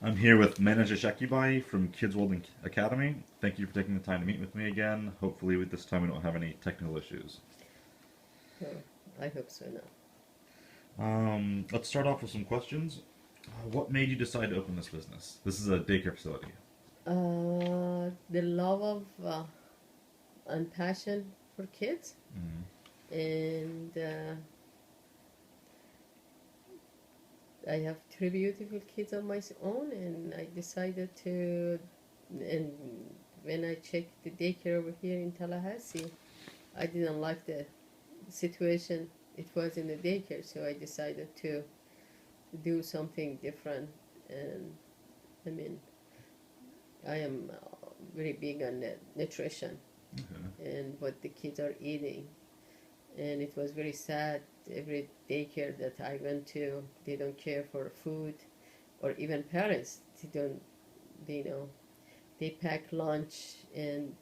I'm here with Manager Shakibai from Kids World Academy. Thank you for taking the time to meet with me again. Hopefully, with this time, we don't have any technical issues. Oh, I hope so now. Let's start off with some questions. What made you decide to open this business? This is a daycare facility. The love of and passion for kids, and I have three beautiful kids of my own, and I decided to. And when I checked the daycare over here in Tallahassee, I didn't like the situation it was in the daycare, so I decided to do something different. And I mean, I am very big on the nutrition and what the kids are eating. And it was very sad. Every daycare that I went to, they don't care for food, or even parents. They pack lunch and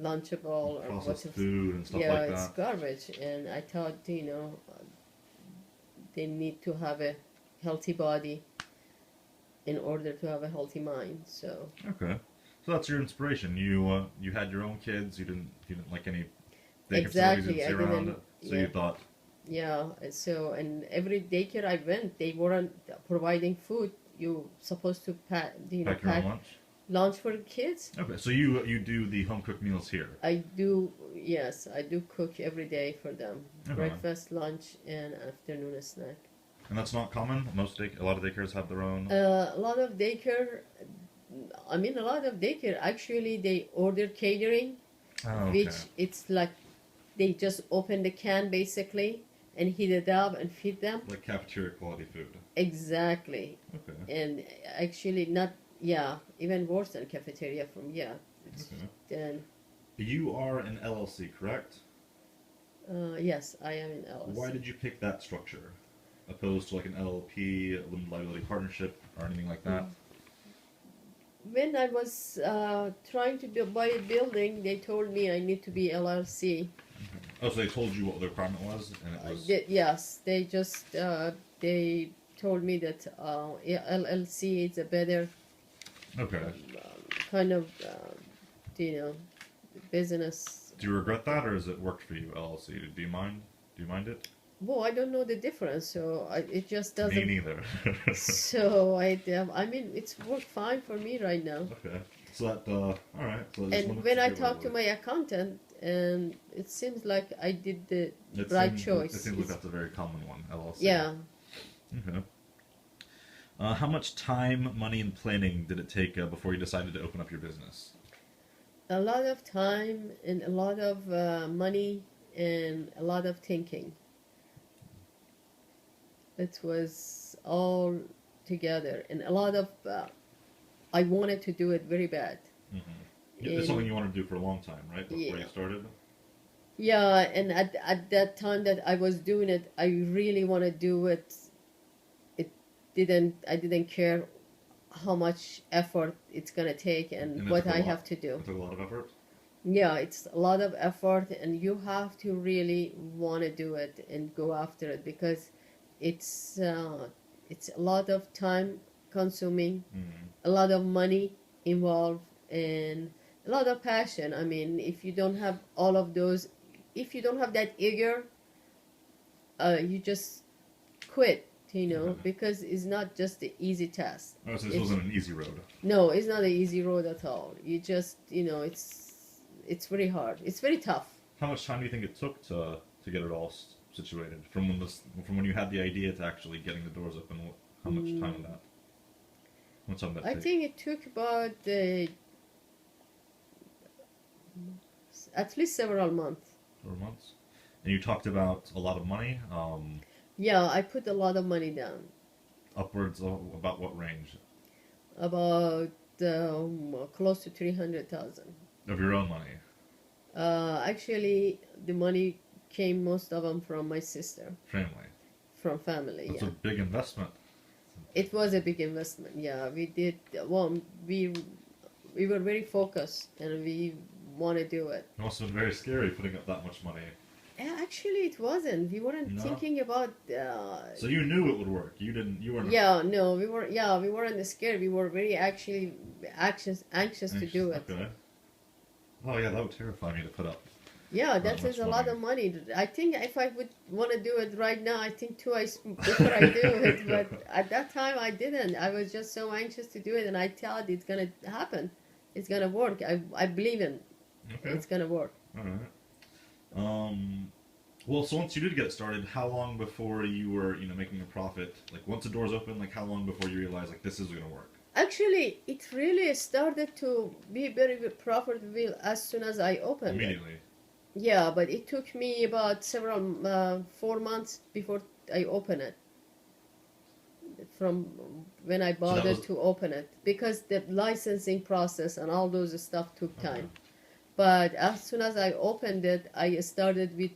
Lunchable or Processed food and stuff like yeah, that. it's garbage. And I thought, they need to have a healthy body in order to have a healthy mind. So Okay, so that's your inspiration. You had your own kids. You didn't like any daycare exactly, facilities. You I didn't see around didn't. it. So Yeah, you thought, yeah. So and every daycare I went, they weren't providing food. You supposed to pack your own pack lunch. lunch for the kids. Okay, so you do the home cooked meals here. I do. Yes, I do cook every day for them. Okay. Breakfast, lunch, and afternoon snack. And that's not common. A lot of daycares have their own. A lot of daycare. A lot of daycare actually they order catering, Oh, okay. which it's like they just open the can basically and heat it up and feed them. Like cafeteria quality food. Exactly. Okay. And actually not, yeah, even worse than cafeteria from, yeah. Okay. Then, You are an LLC, correct? yes, I am in LLC. Why did you pick that structure, opposed to like an LLP, a limited liability partnership, or anything like that? When I was trying to buy a building, they told me I need to be LLC. Oh, so they told you what the requirement was, and it was. Yes, they just they told me that LLC is a better Okay. kind of business. Do you regret that, or has it worked for you, LLC? Do you mind? Do you mind it? Well, I don't know the difference, so it just doesn't. Me neither. So it's worked fine for me right now. Okay. So that all right. So that just And limits when I your talk to my liability. accountant, and it seems like I did the It right seems, choice. It seems like that's a very common one, LLC. Yeah. Okay. How much time, money, and planning did it take before you decided to open up your business? A lot of time and a lot of money and a lot of thinking. It was all together, and a lot of. I wanted to do it very bad. It's something you wanted to do for a long time, right? Before Yeah. you started. Yeah, and at that time that I was doing it, I really want to do it. I didn't care how much effort it's gonna take and And what I have to do. It took a lot of effort. Yeah, it's a lot of effort, and you have to really want to do it and go after it because it's a lot of time consuming, a lot of money involved, and a lot of passion. I mean, if you don't have all of those, if you don't have that eager, you just quit, because it's not just the easy task. Oh, so this wasn't an easy road. No, it's not an easy road at all. You just, it's very hard. It's very tough. How much time do you think it took to get it all situated from when you had the idea to actually getting the doors open? How much time did that? How much time did that I take? think it took about at least several months. 4 months. And you talked about a lot of money. Yeah, I put a lot of money down. Upwards of about what range? About close to 300,000. Of your own money. Actually, the money came most of them from my sister, Family. from family. That's Yeah, a big investment. it was a big investment. Yeah, we did. Well, we were very focused, and we want to do it. It must have been very scary putting up that much money. Actually, it wasn't. We weren't No? thinking about. So you knew it would work. You didn't. You weren't. Yeah, no, we were. Yeah, we weren't scared. We were very actually anxious to do it. Okay. Oh yeah, that would terrify me to put up. Yeah, That that much is a lot money. of money. I think if I would want to do it right now, I think twice before I do it. But at that time, I didn't. I was just so anxious to do it, and I thought it's gonna happen. It's gonna work. I believe in. Okay. It's gonna work. All right. Well, so once you did get started, how long before you were, making a profit? Like once the doors open, like how long before you realized like this is gonna work? Actually, it really started to be very profitable as soon as I opened it. Immediately. Yeah, but it took me about 4 months before I opened it. From when I bothered to open it, because the licensing process and all those stuff took time. But as soon as I opened it, I started with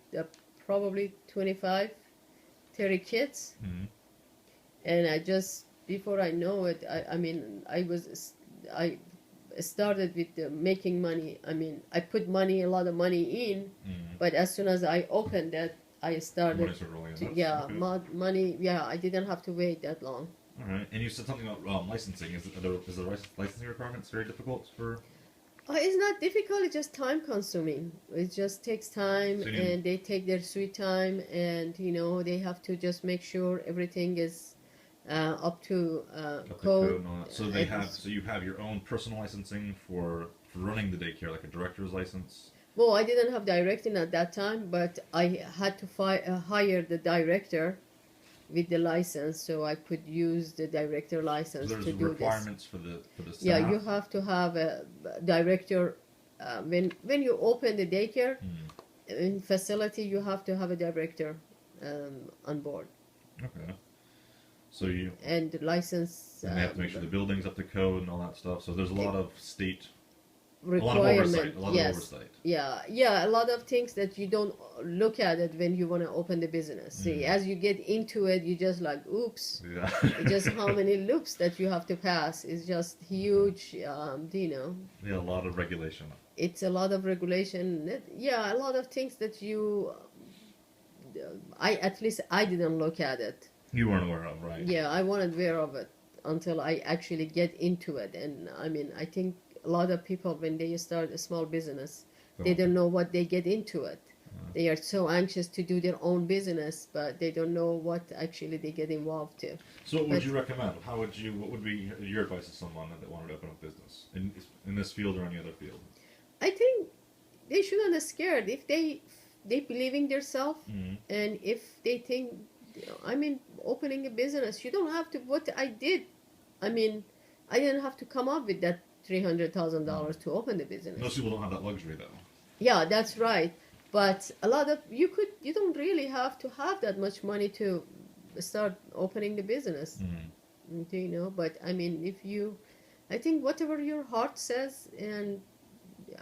probably 25, 30 kids. Mm-hmm. And I just, before I know it, I started with making money. I mean, I put a lot of money in, but as soon as I opened it, I started. Money started rolling in. Okay. Money. Yeah, I didn't have to wait that long. All right. And you said something about licensing. Is the licensing requirements very difficult for? It's not difficult. It's just time consuming. It just takes time, So and they take their sweet time, and they have to just make sure everything is up to code. And all that. So they have. So you have your own personal licensing for running the daycare, like a director's license. Well, I didn't have directing at that time, but I had to hire the director with the license, so I could use the director license So to there's do requirements for the staff. Yeah, you have to have a director when you open the daycare in facility. You have to have a director on board. Okay. So you and the license. and they have to make sure the building's up to code and all that stuff. So there's a lot of state. Requirement. A lot of oversight. Yeah, a lot of things that you don't look at it when you want to open the business. See, as you get into it, you just like, oops. Yeah. Just how many loops that you have to pass is just huge. Yeah, a lot of regulation. It's a lot of regulation. A lot of things that at least I didn't look at it. You weren't aware of, right? Yeah, I wasn't aware of it until I actually get into it. And I mean, I think a lot of people, when they start a small business, they don't know what they get into it. They are so anxious to do their own business, but they don't know what actually they get involved to. So what would you recommend? What would be your advice to someone that wanted to open a business in this field or any other field? I think they shouldn't be scared. If they believe in themselves, and if they think, opening a business, you don't have to, what I did, I didn't have to come up with that $300,000 to open the business. Most people don't have that luxury, though. Yeah, that's right. But a lot of you don't really have to have that much money to start opening the business. But I think whatever your heart says and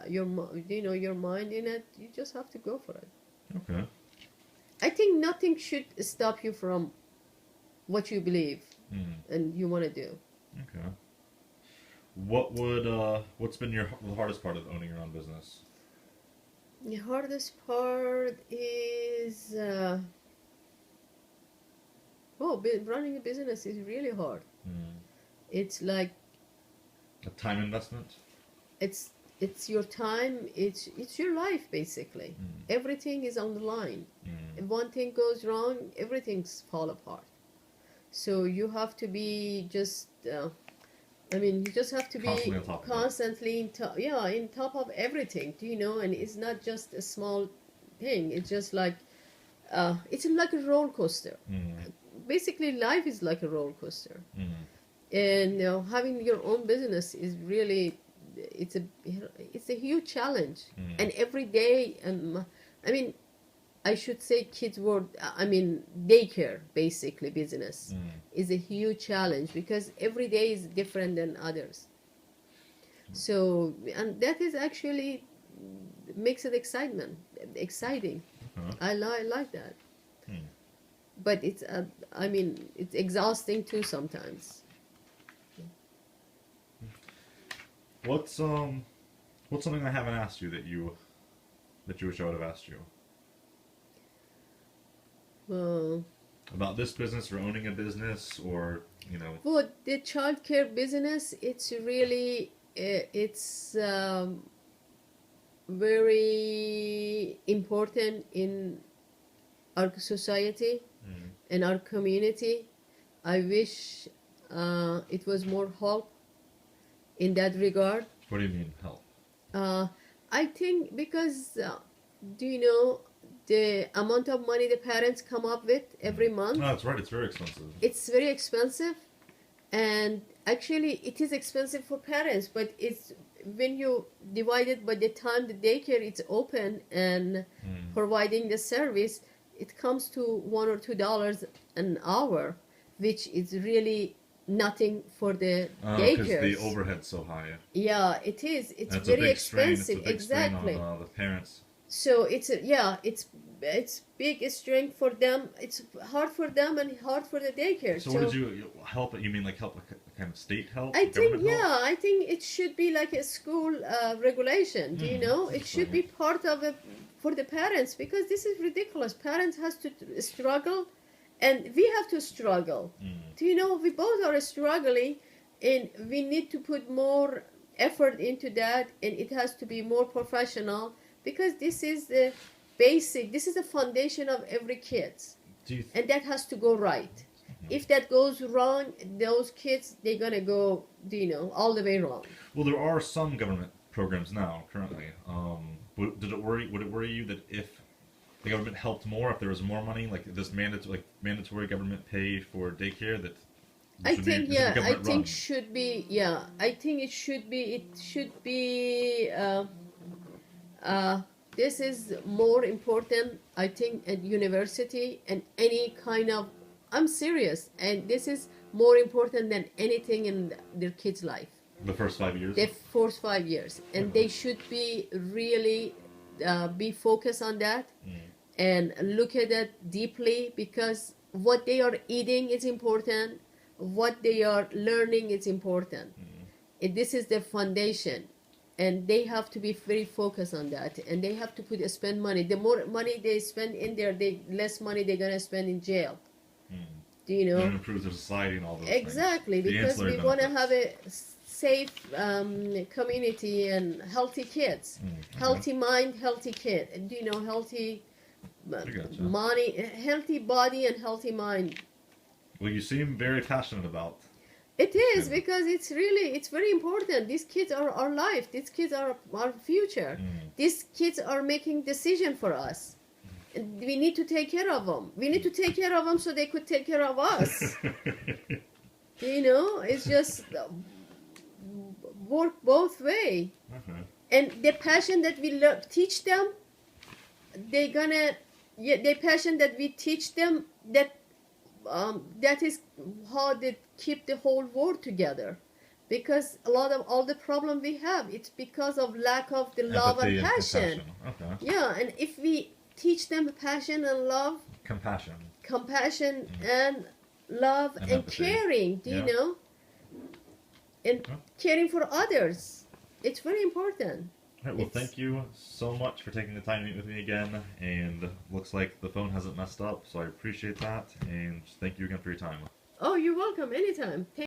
your mind in it, you just have to go for it. Okay. I think nothing should stop you from what you believe and you want to do. Okay. What's been the hardest part of owning your own business? The hardest part is running a business is really hard. It's like a time investment. It's your time. It's your life basically. Everything is on the line. If one thing goes wrong, everything's fall apart. So you have to be just. You just have to be constantly in top of everything, and it's not just a small thing. It's just like, it's like a roller coaster. Basically, life is like a roller coaster. And having your own business is really, it's a huge challenge. And every day, I should say daycare, basically, business is a huge challenge because every day is different than others. So, and that is actually makes it exciting. I like that. But it's exhausting too sometimes. What's something I haven't asked you that you wish I would have asked you? Uh, About this business or owning a business or, you know. but the childcare business, it's really, it's very important in our society Mm. and our community. I wish it was more help in that regard. What do you mean, help? I think because, do you know the amount of money the parents come up with every month? No, that's right. It's very expensive. It's very expensive, and actually it is expensive for parents, but it's when you divide it by the time the daycare is open and providing the service, it comes to $1 or $2 an hour, which is really nothing for the Because daycares. the overhead's so high. Yeah, it is. It's That's very a big strain. expensive. It's a big Exactly. strain on the parents. So it's it's big strength for them. It's hard for them and hard for the daycare. So what did you help? You mean like help, like kind of state help? I think government help? I think it should be like a school regulation. Do you know? It should be part of it for the parents, because this is ridiculous. Parents has to struggle, and we have to struggle. Do you know? We both are struggling, and we need to put more effort into that, and it has to be more professional, because this is the basic. This is the foundation of every kid, and that has to go right. If that goes wrong, those kids, they're gonna go, you know, all the way wrong. Well, there are some government programs now currently. Would it worry you that if the government helped more, if there was more money, like this mandatory government pay for daycare, that I think I think run? should be I think it should be this is more important, I think, at university and any kind of, I'm serious, and this is more important than anything in their kids' life. The first 5 years. The first 5 years, and they should be really be focused on that and look at it deeply, because what they are eating is important, what they are learning is important. And this is the foundation, and they have to be very focused on that, and they have to spend money. The more money they spend in there, the less money they're gonna spend in jail. Do you know? And improve their society and all those Exactly, things. because we want to have a safe community and healthy kids, healthy mind, healthy kid. And do you know, healthy money, healthy body, and healthy mind. Well, you seem very passionate about. It is, because it's very important. These kids are our life. These kids are our future. These kids are making decision for us. And we need to take care of them. We need to take care of them so they could take care of us. You know, it's just work both way. And the passion that we teach them, the passion that we teach them, that is how they keep the whole world together. Because a lot of all the problem we have, it's because of lack of the love and passion. Yeah, and if we teach them passion and love, compassion and love and caring, do you know, and caring for others, it's very important. All right, well, thank you so much for taking the time to meet with me again, and looks like the phone hasn't messed up, so I appreciate that, and thank you again for your time. Oh, you're welcome, anytime.